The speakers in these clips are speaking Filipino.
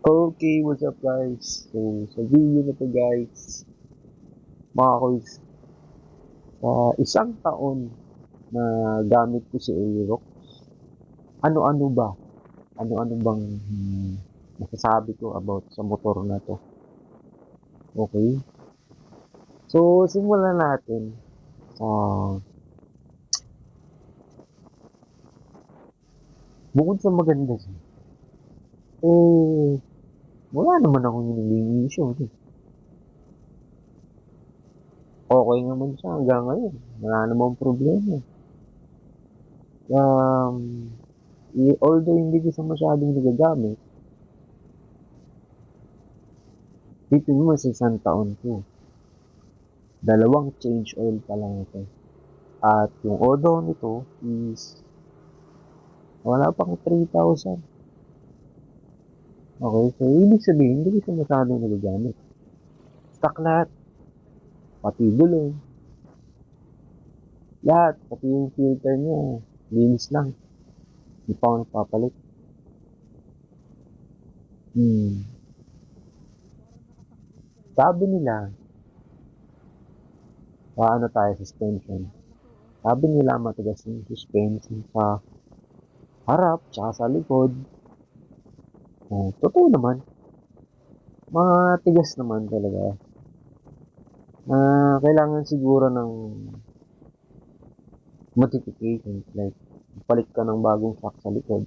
Okay, what's up guys? So, sa video na to guys, mga kuys, sa isang taon na gamit ko si Aerox, ano-ano ba? Ano-ano bang masasabi ko about sa motor na to? Okay? So, simulan natin sa bukod sa maganda siya, eh, wala naman akong naging issue. Okay naman siya hanggang ngayon. Wala namang problema. Although hindi ko siya masyadong nagagamit, dito naman sa isang taon ko, dalawang change oil pa lang ito. At yung odo nito is wala pang 3,000. Okay, so ibig sabihin, hindi ko siya masyadong nagagamit. Stock lahat, pati gulong, lahat, pati yung filter niya, linis lang. Hindi pa ako nagpapalit. Hmm. Sabi nila, ano tayo, suspension. Sabi nila matigas yung suspension sa harap, tsaka sa likod. Totoo naman, matigas naman talaga. Kailangan siguro ng modifications like palit ka ng bagong shock sa likod.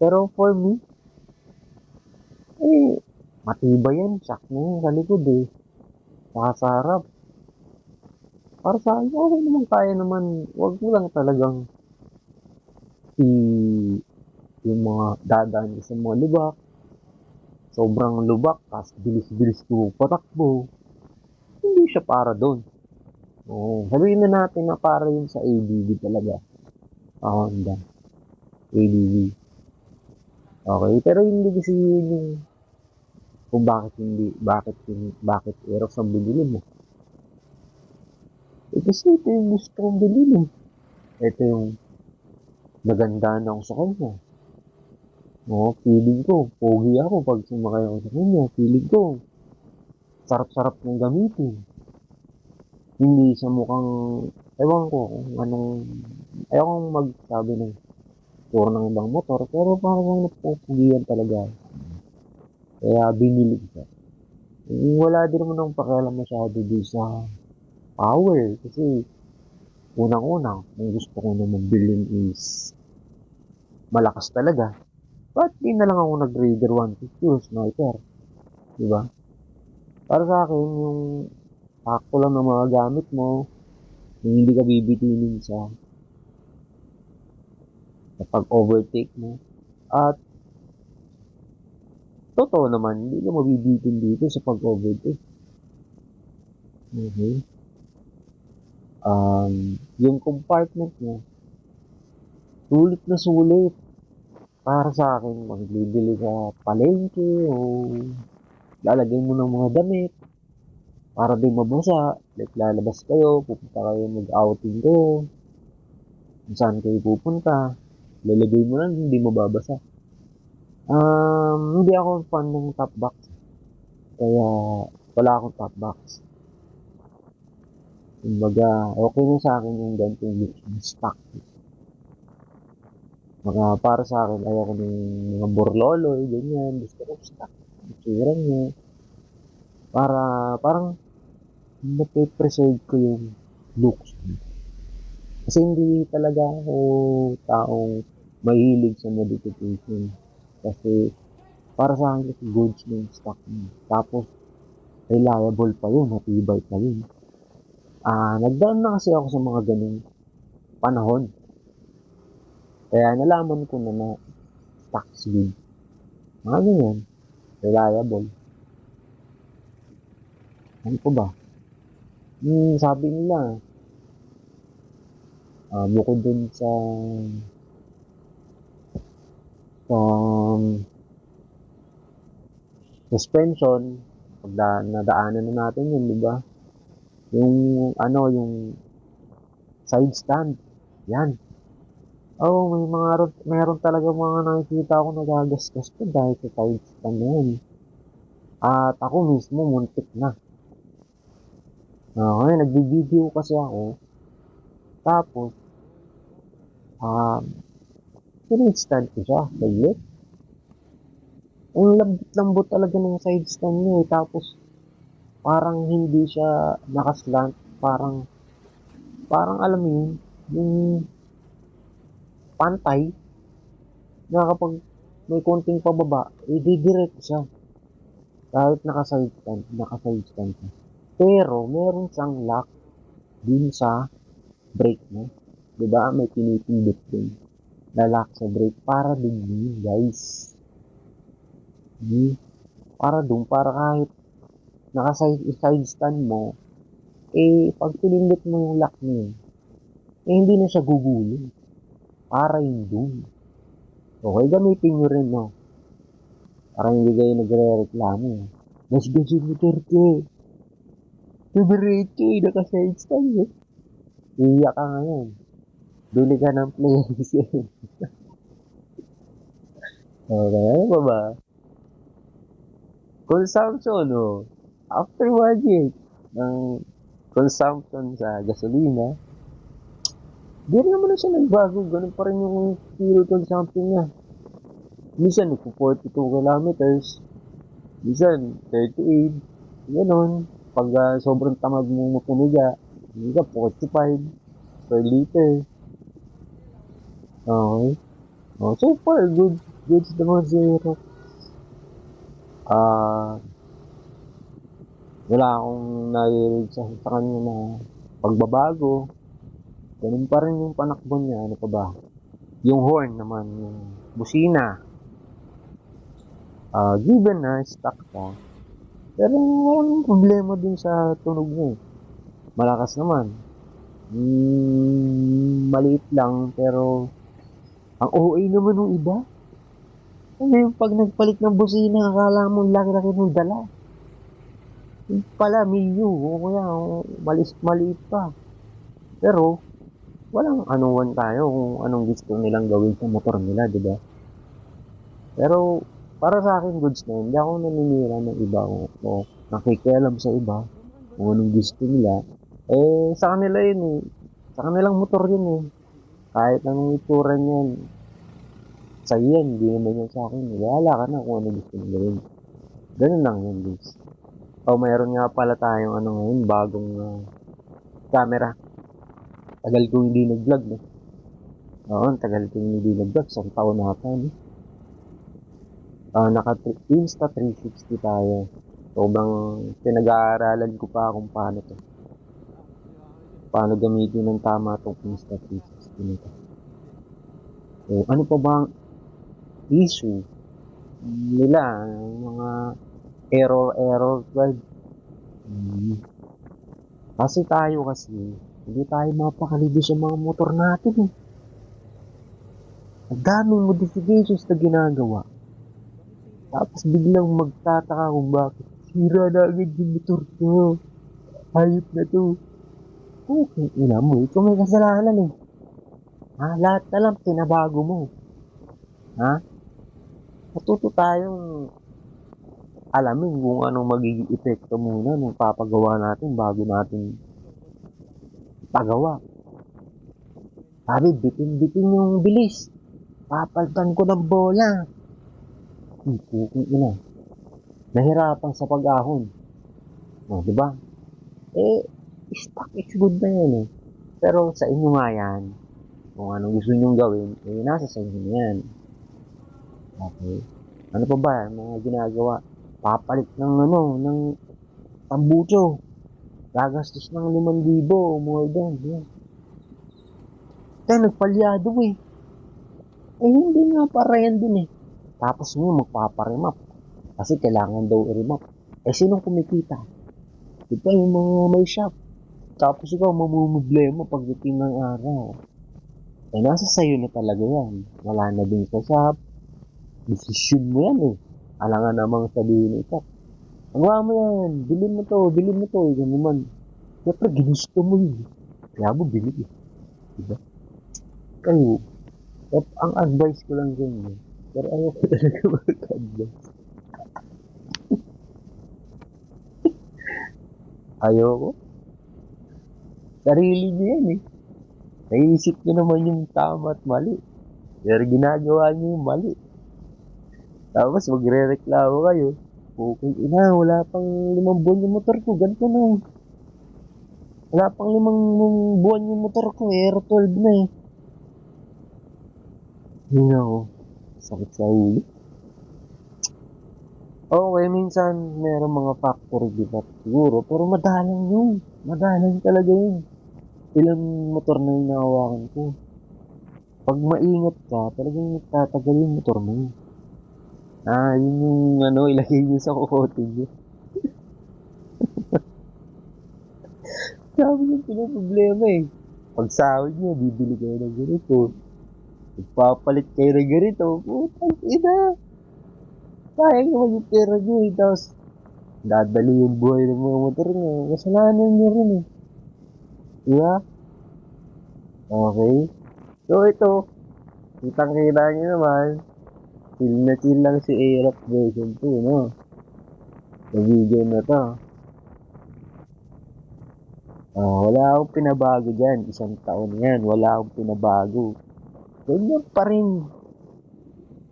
Pero for me, eh, matibay yan, shock na yan sa likod eh. Saka sa harap. Para sa akin, okay naman kaya naman. Wag mo lang talagang yung mga dadaan sa mga lubak. Sobrang lubak, tapos bilis-bilis ko patakbo. Hindi siya para doon. Sabihin na natin na para yun sa ADV talaga. Honda. ADV. Okay, pero hindi kasi yun yung kung bakit Aerox ang binili mo. Kasi ito yung gusto kong bilhin eh. Ito yung nagandaan ako sa kanya. Feeling ko, pogi ako pag sumakay ako sa kanya. Feeling ko, sarap-sarap ng gamitin. Hindi siya mukhang, ewan ko kung anong, ayaw kong magsabi ng tour ng ibang motor, pero parang napupugian talaga. Kaya binili ko siya. Wala din naman akong pakialam masyado doon sa power. Kasi unang-unang, ang gusto ko naman bilhin is malakas talaga. Ba't di na lang ako nag-Raider 150 o Sniper? Diba? Para sa akin, yung sakto lang ng mga gamit mo, yung hindi ka bibitinin sa pag-overtake mo. At totoo naman, hindi ka mabibitin dito sa pag-overtake. Okay? Yung compartment mo, sulit na sulit. Para sa akin, magbibili ka palengke o lalagay mo ng mga damit para di mabasa. Like lalabas kayo, pupunta kayo mag-outing kayo, kung saan kayo pupunta, lalagay mo lang, hindi mababasa. Hindi ako fan ng top box. Kaya wala akong top box. Kumbaga, okay na sa akin yung ganitong look ng stock. Para sa akin, ayoko ng mga borloloy, ganyan. Gusto ko stock. Itsura niya. Parang nape-preserve ko yung looks. Kasi hindi talaga ako taong mahilig sa modification. Kasi para sa akin, kasi goods ng stock niya. Tapos, reliable pa yun, matibay pa yun. Nagdaan na kasi ako sa mga ganung panahon. Kaya nalaman ko na stock speed. Mga ganyan, reliable. Ano po ba? Sabi nila, bukod dun sa suspension, nadaanan na natin yun, di ba? Yung side stand, yan. Oo, meron talaga mga nakikita ako nagagasgas ko dahil sa side stand na yun. At ako mismo muntik na. Ngayon, nagbi-video kasi ako. Tapos, stand ko siya. Saglit. Ang lambot-lambot talaga ng side stand niya eh. Tapos, parang hindi siya nakaslant. Parang alam mo yun, yung pantay na kapag may konting pababa, didirect siya. Kahit naka-side stand siya. Pero, meron siyang lock din sa brake mo. Diba? May pinipindot din na lock sa brake para din yun, guys. Para dun, para kahit naka-side stand mo, pag pinindot mo yung lock niya, hindi na siya gugulong. Para yun dun. Okay, gamitin nyo rin, no? Para hindi kayo nagre-reklamo. Mas gasing motor ko. Diretso naka-side stand eh. Iyak ka ngayon. Bili ka ng PlayStation. Okay, ano pa ba? Consumption, no? After 1 year ng consumption sa gasolina, di rin naman na siya nagbago. Ganun pa rin yung fuel consumption niya. Minsan, nagpo-42 kilometers. Minsan, 38. Ganon. Pag sobrang tamad mo mapumiga, minsan 45 per liter. Okay. So far, good. Goods naman zero. Wala akong narinig sa kanya na pagbabago. Ganun pa rin yung panakbo niya. Ano pa ba? Yung horn naman, yung busina. Given na stock ka, pero walang problema din sa tunog niya. Malakas naman. Maliit lang, pero ang OA naman ng iba. Ano yung pag nagpalit ng busina, akala mo laki-laki ng dala. Yung pala, milyo, o kaya maliit pa. Pero, walang anuwan tayo kung anong gusto nilang gawin sa motor nila, di ba? Pero, para sa akin, goods na yun. Hindi ako naninira ng iba o nakikialam sa iba kung anong gusto nila. Sa kanila yun eh. Sa kanilang motor yun eh. Kahit anong itsura niyan, sa yan, hindi naman yan sa akin. Wala ka na kung anong gusto nila gawin. Ganun lang yun, guys. Mayroon nga pala tayong ano ngayon, bagong camera. Tagal kong hindi nag-vlog, no? Oo, tagal kong hindi nag-vlog. Isang taon na ata, no? Insta 360 tayo. Sobrang pinag-aaralan ko pa kung paano to. Paano gamitin ng tama itong Insta 360 nito. So, ano pa bang issue nila? Mga error, guys. Kasi hindi tayo mapakalido sa mga motor natin eh. Ang daming modifications na ginagawa. Tapos biglang magtataka kung bakit sira na agad yung motor ko. Hayop na to. Okay, ina mo, ikaw may kasalanan eh. Lahat na lang pinabago mo. Matuto tayong alamin kung anong magiging epekto muna nung papagawa natin bago natin pagawa. Sabi, bitin-bitin yung bilis. Papaltan ko ng bola. Puking ina. Nahirapan sa pag-ahon. Di ba? Stock is good na yan eh. Pero sa inyo nga yan. Kung anong gusto nyong gawin, nasa sa inyo yan. Okay. Ano pa ba? Mga ginagawa. Papalit ng tambucho. Gagastos ng 5,000 o more than. Yan. Kaya nagpalyado eh. Hindi nga para yan din eh. Tapos mo magpaparemap. Kasi kailangan daw i-remap. Sinong kumikita? Di ba yung mga may shop? Tapos ikaw mamumblema pagdating ng araw. Nasa sayo na talaga yan. Wala na din sa shop. Desisyon mo yan eh. Alangan namang sabihin ito. Magawa mo yan. Bilhin mo to. Yan naman. Siyempre, ginusto mo yun. Kaya mo bilhin eh. Diba? Kayo, At ang advice ko lang sa inyo, pero ayoko talaga mag-advice. Ayoko. Sarili niyo yan eh. Naisip niyo naman yung tama at mali. Pero ginagawa niyo yung mali. Tapos magre-reklamo kayo. Okay, ina, wala pang 5 buwan yung motor ko. Ganito na eh. Wala pang 5 buwan yung motor ko. Aero 12 na eh. Yun ako. Sakit sa ulo. Okay, minsan meron mga factory defect siguro. Pero madalang yun. Madalang talaga yun. Ilang motor na yung nahawakan ko. Pag maingat ka, talagang tatagal yung motor mo. Yun yung ilagay nyo sa kukote nyo. Sabi yung pinaproblema eh. Pag sahod nyo, bibili kayo ng ganito. Magpapalit kayo ng ganito. Putang ina. Sayang naman yung pera nyo eh. Tapos, dadali yung buhay ng mga motor nyo. Kasalanan nyo rin eh. Diba? Okay. So ito, kitang-kita nyo naman, chill na chill lang si Aerox version 2, no? Sa video na to. Wala akong pinabago dyan. 1 taon yan. Wala akong pinabago. Ganyan pa rin.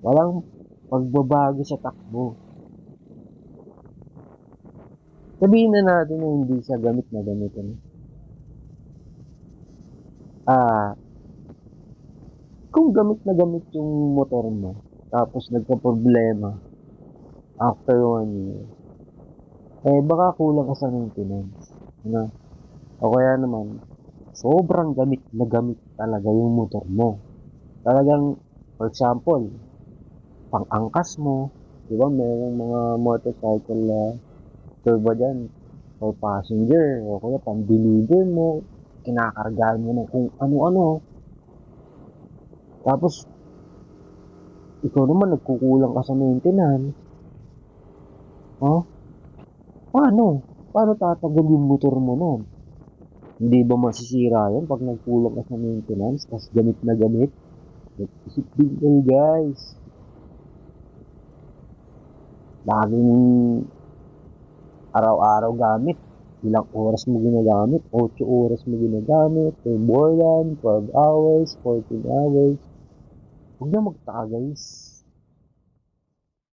Walang pagbabago sa takbo. Sabihin na natin na hindi siya gamit na gamit. Ano? Kung gamit na gamit yung motor mo, tapos nagka-problema after 1 year, baka kulang ka sa maintenance. Ano? O kaya naman, sobrang gamit na gamit talaga yung motor mo. Talagang, for example, pang-angkas mo, di ba, mayroong mga motorcycle na turbo dyan, for passenger, o kaya pang-deliver mo, kinakargaan mo ng kung ano-ano. Tapos, ikaw naman nagkukulang ka sa maintenance. Paano? Paano tatagal yung motor mo nun? Hindi ba masisira yan pag nagkulang ka sa maintenance, tas gamit na gamit? Isip din kayo guys. Laging araw-araw gamit. Ilang oras mo ginagamit? 8 oras mo ginagamit. More than 12 hours, 14 hours. Huwag na magtaka guys.